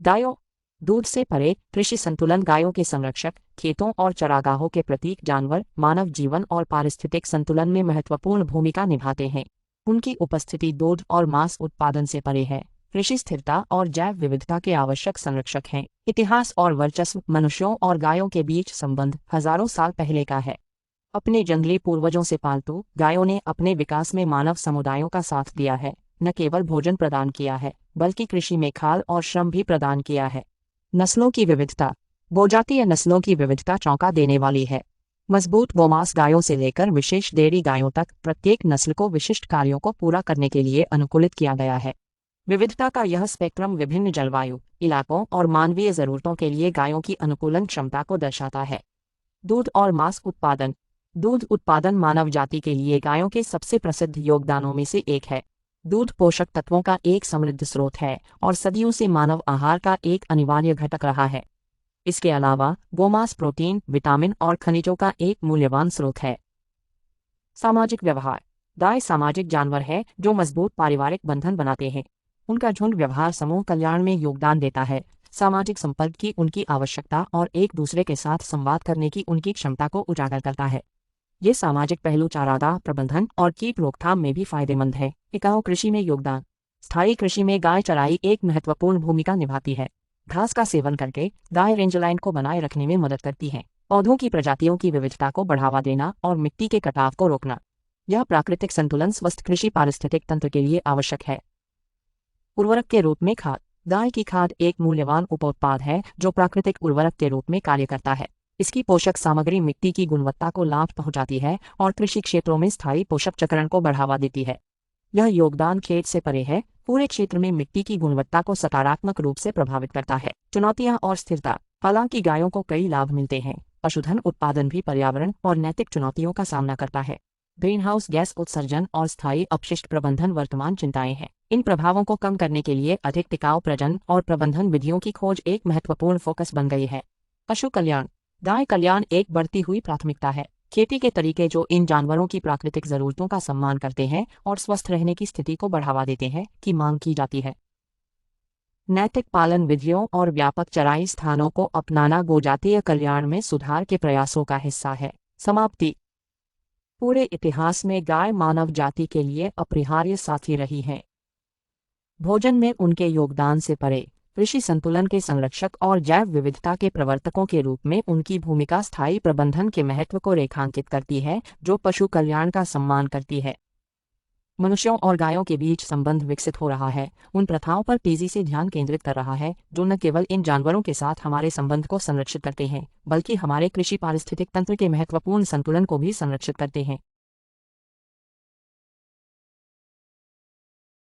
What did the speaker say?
गायों, दूध से परे कृषि संतुलन। गायों के संरक्षक, खेतों और चरागाहों के प्रतीक जानवर मानव जीवन और पारिस्थितिक संतुलन में महत्वपूर्ण भूमिका निभाते हैं। उनकी उपस्थिति दूध और मांस उत्पादन से परे है, कृषि स्थिरता और जैव विविधता के आवश्यक संरक्षक हैं। इतिहास और वर्चस्व। मनुष्यों और गायों के बीच संबंध हजारों साल पहले का है। अपने जंगली पूर्वजों से पालतू गायों ने अपने विकास में मानव समुदायों का साथ दिया है। न केवल भोजन प्रदान किया है, बल्कि कृषि में खाद और श्रम भी प्रदान किया है। नस्लों की विविधता। बहुजातीय नस्लों की विविधता चौंका देने वाली है। मजबूत गोमांस गायों से लेकर विशेष डेयरी गायों तक, प्रत्येक नस्ल को विशिष्ट कार्यों को पूरा करने के लिए अनुकूलित किया गया है। विविधता का यह स्पेक्ट्रम विभिन्न जलवायु, इलाकों और मानवीय जरूरतों के लिए गायों की अनुकूलन क्षमता को दर्शाता है। दूध और मांस उत्पादन। दूध उत्पादन मानव जाति के लिए गायों के सबसे प्रसिद्ध योगदानों में से एक है। दूध पोषक तत्वों का एक समृद्ध स्रोत है और सदियों से मानव आहार का एक अनिवार्य घटक रहा है। इसके अलावा गोमांस प्रोटीन, विटामिन और खनिजों का एक मूल्यवान स्रोत है। सामाजिक व्यवहार। गाय सामाजिक जानवर है जो मजबूत पारिवारिक बंधन बनाते हैं। उनका झुंड व्यवहार समूह कल्याण में योगदान देता है। सामाजिक संपर्क की उनकी आवश्यकता और एक दूसरे के साथ संवाद करने की उनकी क्षमता को उजागर करता है। ये सामाजिक पहलू चारागाह प्रबंधन और कीट रोकथाम में भी फायदेमंद है। टिकाऊ कृषि में योगदान। स्थायी कृषि में गाय चराई एक महत्वपूर्ण भूमिका निभाती है। घास का सेवन करके गाय रेंजलाइन को बनाए रखने में मदद करती है। पौधों की प्रजातियों की विविधता को बढ़ावा देना और मिट्टी के कटाव को रोकना। यह प्राकृतिक संतुलन स्वस्थ कृषि पारिस्थितिक तंत्र के लिए आवश्यक है। उर्वरक के रूप में खाद। गाय की खाद एक मूल्यवान उपोत्पाद है जो प्राकृतिक उर्वरक के रूप में कार्य करता है। इसकी पोषक सामग्री मिट्टी की गुणवत्ता को लाभ पहुंचाती है और कृषि क्षेत्रों में स्थायी पोषक चक्रण को बढ़ावा देती है। यह योगदान खेत से परे है, पूरे क्षेत्र में मिट्टी की गुणवत्ता को सकारात्मक रूप से प्रभावित करता है। चुनौतियां और स्थिरता। हालांकि गायों को कई लाभ मिलते हैं, पशुधन उत्पादन भी पर्यावरण और नैतिक चुनौतियों का सामना करता है। ग्रीनहाउस गैस उत्सर्जन और स्थायी अपशिष्ट प्रबंधन वर्तमान चिंताएं हैं। इन प्रभावों को कम करने के लिए अधिक टिकाऊ प्रजनन और प्रबंधन विधियों की खोज एक महत्वपूर्ण फोकस बन गई है। पशु कल्याण। गाय कल्याण एक बढ़ती हुई प्राथमिकता है। खेती के तरीके जो इन जानवरों की प्राकृतिक जरूरतों का सम्मान करते हैं और स्वस्थ रहने की स्थिति को बढ़ावा देते हैं की मांग की जाती है। नैतिक पालन विधियों और व्यापक चराई स्थानों को अपनाना गोजातीय कल्याण में सुधार के प्रयासों का हिस्सा है। समाप्ति। पूरे इतिहास में गाय मानव जाति के लिए अपरिहार्य साथी रही है। भोजन में उनके योगदान से परे कृषि संतुलन के संरक्षक और जैव विविधता के प्रवर्तकों के रूप में उनकी भूमिका स्थायी प्रबंधन के महत्व को रेखांकित करती है, जो पशु कल्याण का सम्मान करती है। मनुष्यों और गायों के बीच संबंध विकसित हो रहा है, उन प्रथाओं पर तेजी से ध्यान केंद्रित कर रहा है जो न केवल इन जानवरों के साथ हमारे संबंध को संरक्षित करते हैं, बल्कि हमारे कृषि पारिस्थितिक तंत्र के महत्वपूर्ण संतुलन को भी संरक्षित करते हैं।